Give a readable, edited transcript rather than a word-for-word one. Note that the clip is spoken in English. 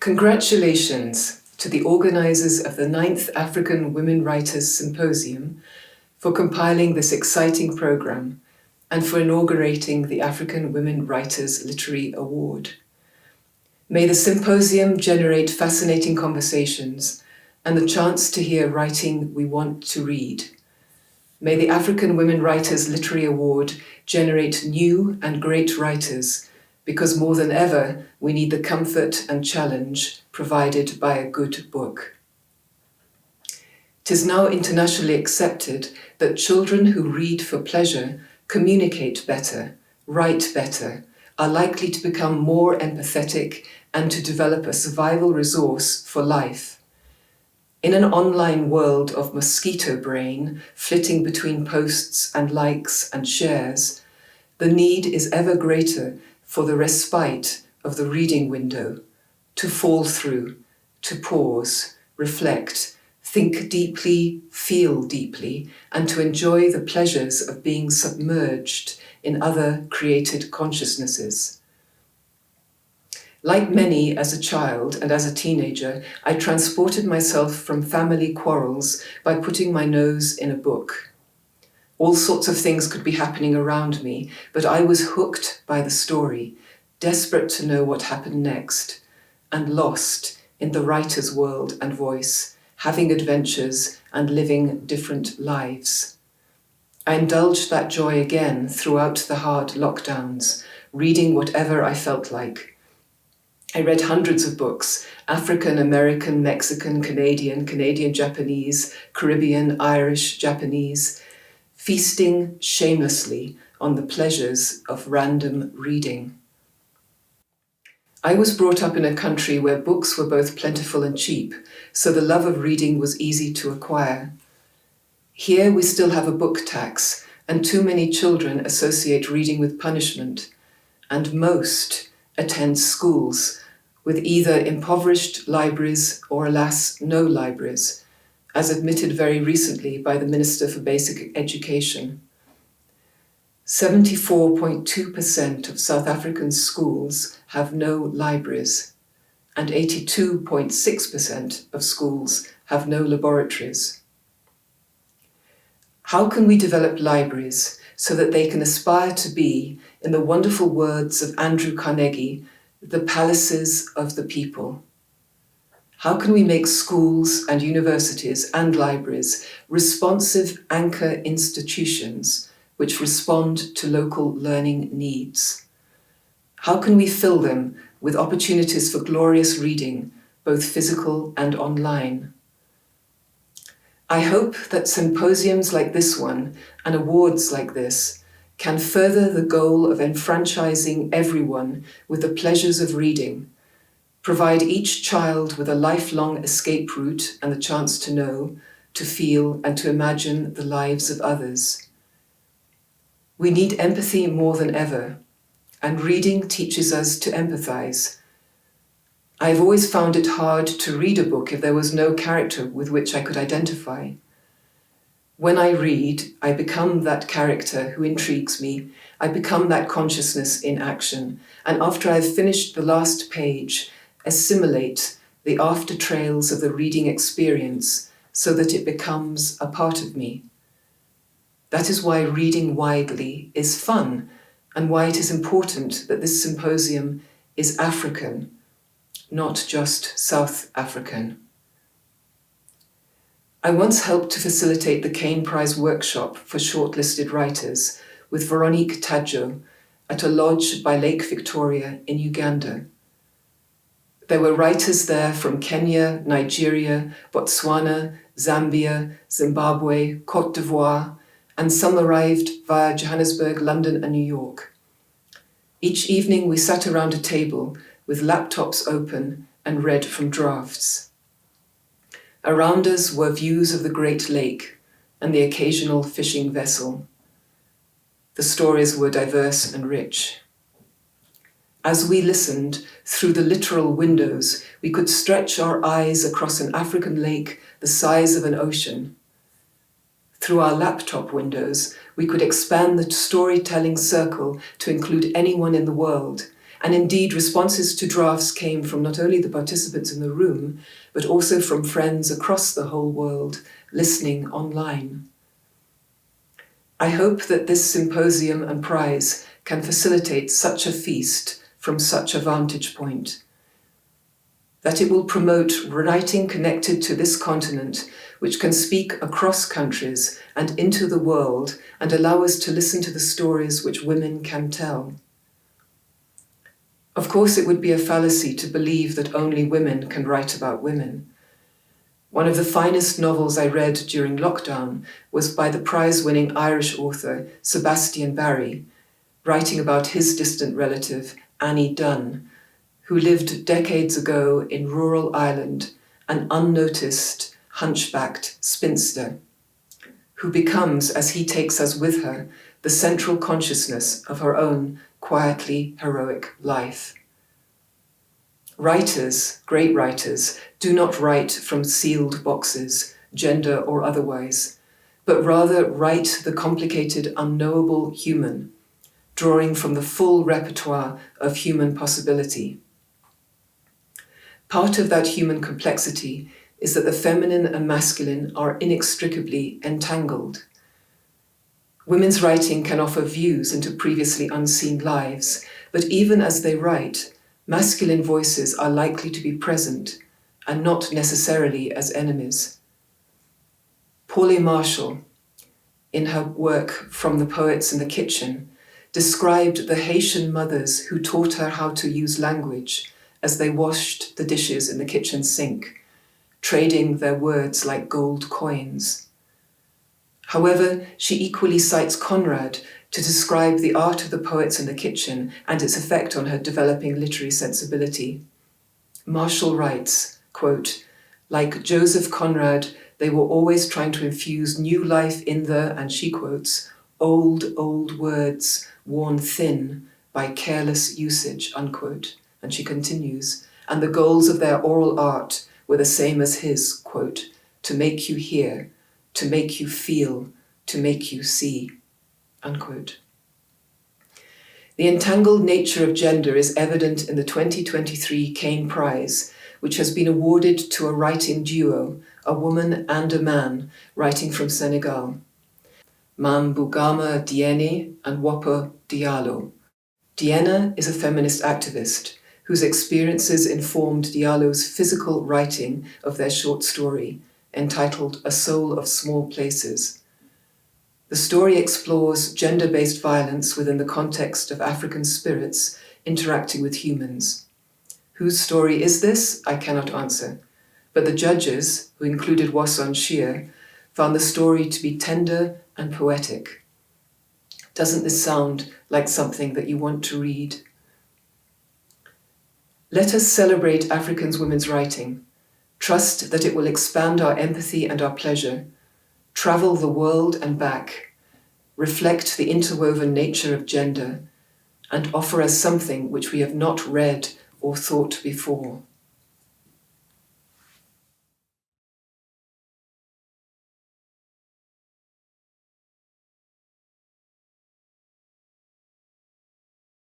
Congratulations to the organisers of the 9th African Women Writers Symposium for compiling this exciting programme and for inaugurating the African Women Writers Literary Award. May the symposium generate fascinating conversations and the chance to hear writing we want to read. May the African Women Writers Literary Award generate new and great writers, because more than ever, we need the comfort and challenge provided by a good book. 'Tis now internationally accepted that children who read for pleasure communicate better, write better, are likely to become more empathetic and to develop a survival resource for life. In an online world of mosquito brain, flitting between posts and likes and shares, the need is ever greater for the respite of the reading window, to fall through, to pause, reflect, think deeply, feel deeply, and to enjoy the pleasures of being submerged in other created consciousnesses. Like many as a child and as a teenager, I transported myself from family quarrels by putting my nose in a book. All sorts of things could be happening around me, but I was hooked by the story, desperate to know what happened next, and lost in the writer's world and voice, having adventures and living different lives. I indulged that joy again throughout the hard lockdowns, reading whatever I felt like. I read hundreds of books, African, American, Mexican, Canadian, Japanese, Caribbean, Irish, Japanese, feasting shamelessly on the pleasures of random reading. I was brought up in a country where books were both plentiful and cheap, so the love of reading was easy to acquire. Here we still have a book tax, and too many children associate reading with punishment, and most attend schools with either impoverished libraries or, alas, no libraries, as admitted very recently by the Minister for Basic Education. 74.2% of South African schools have no libraries, and 82.6% of schools have no laboratories. How can we develop libraries so that they can aspire to be, in the wonderful words of Andrew Carnegie, the palaces of the people? How can we make schools and universities and libraries responsive anchor institutions which respond to local learning needs? How can we fill them with opportunities for glorious reading, both physical and online? I hope that symposiums like this one and awards like this can further the goal of enfranchising everyone with the pleasures of reading, provide each child with a lifelong escape route and the chance to know, to feel, and to imagine the lives of others. We need empathy more than ever, and reading teaches us to empathize. I've always found it hard to read a book if there was no character with which I could identify. When I read, I become that character who intrigues me. I become that consciousness in action, and after I've finished the last page, assimilate the after trails of the reading experience so that it becomes a part of me. That is why reading widely is fun, and why it is important that this symposium is African, not just South African. I once helped to facilitate the Cain Prize workshop for shortlisted writers with Veronique Tadjo at a lodge by Lake Victoria in Uganda. There were writers there from Kenya, Nigeria, Botswana, Zambia, Zimbabwe, Côte d'Ivoire, and some arrived via Johannesburg, London, and New York. Each evening we sat around a table with laptops open and read from drafts. Around us were views of the Great Lake and the occasional fishing vessel. The stories were diverse and rich. As we listened, through the literal windows, we could stretch our eyes across an African lake the size of an ocean. Through our laptop windows, we could expand the storytelling circle to include anyone in the world, And indeed, responses to drafts came from not only the participants in the room, but also from friends across the whole world listening online. I hope that this symposium and prize can facilitate such a feast from such a vantage point, that it will promote writing connected to this continent, which can speak across countries and into the world and allow us to listen to the stories which women can tell. Of course, it would be a fallacy to believe that only women can write about women. One of the finest novels I read during lockdown was by the prize-winning Irish author Sebastian Barry, writing about his distant relative, Annie Dunn, who lived decades ago in rural Ireland, an unnoticed, hunchbacked spinster, who becomes, as he takes us with her, the central consciousness of her own quietly heroic life. Writers, great writers, do not write from sealed boxes, gender or otherwise, but rather write the complicated, unknowable human, drawing from the full repertoire of human possibility. Part of that human complexity is that the feminine and masculine are inextricably entangled. Women's writing can offer views into previously unseen lives, but even as they write, masculine voices are likely to be present and not necessarily as enemies. Pauline Marshall, in her work From the Poets in the Kitchen, described the Haitian mothers who taught her how to use language as they washed the dishes in the kitchen sink, trading their words like gold coins. However, she equally cites Conrad to describe the art of the poets in the kitchen and its effect on her developing literary sensibility. Marshall writes, quote, "Like Joseph Conrad, they were always trying to infuse new life in the," and she quotes, old words worn thin by careless usage," unquote. And she continues, "And the goals of their oral art were the same as his," quote, "to make you hear, to make you feel, to make you see," unquote. The entangled nature of gender is evident in the 2023 Kane Prize, which has been awarded to a writing duo, a woman and a man, writing from Senegal. Mambugama Diene and Wapa Diallo. Diana is a feminist activist whose experiences informed Diallo's physical writing of their short story, entitled A Soul of Small Places. The story explores gender-based violence within the context of African spirits interacting with humans. Whose story is this? I cannot answer. But the judges, who included Wasson Shear, found the story to be tender and poetic. Doesn't this sound like something that you want to read? Let us celebrate African women's writing, trust that it will expand our empathy and our pleasure, travel the world and back, reflect the interwoven nature of gender, and offer us something which we have not read or thought before.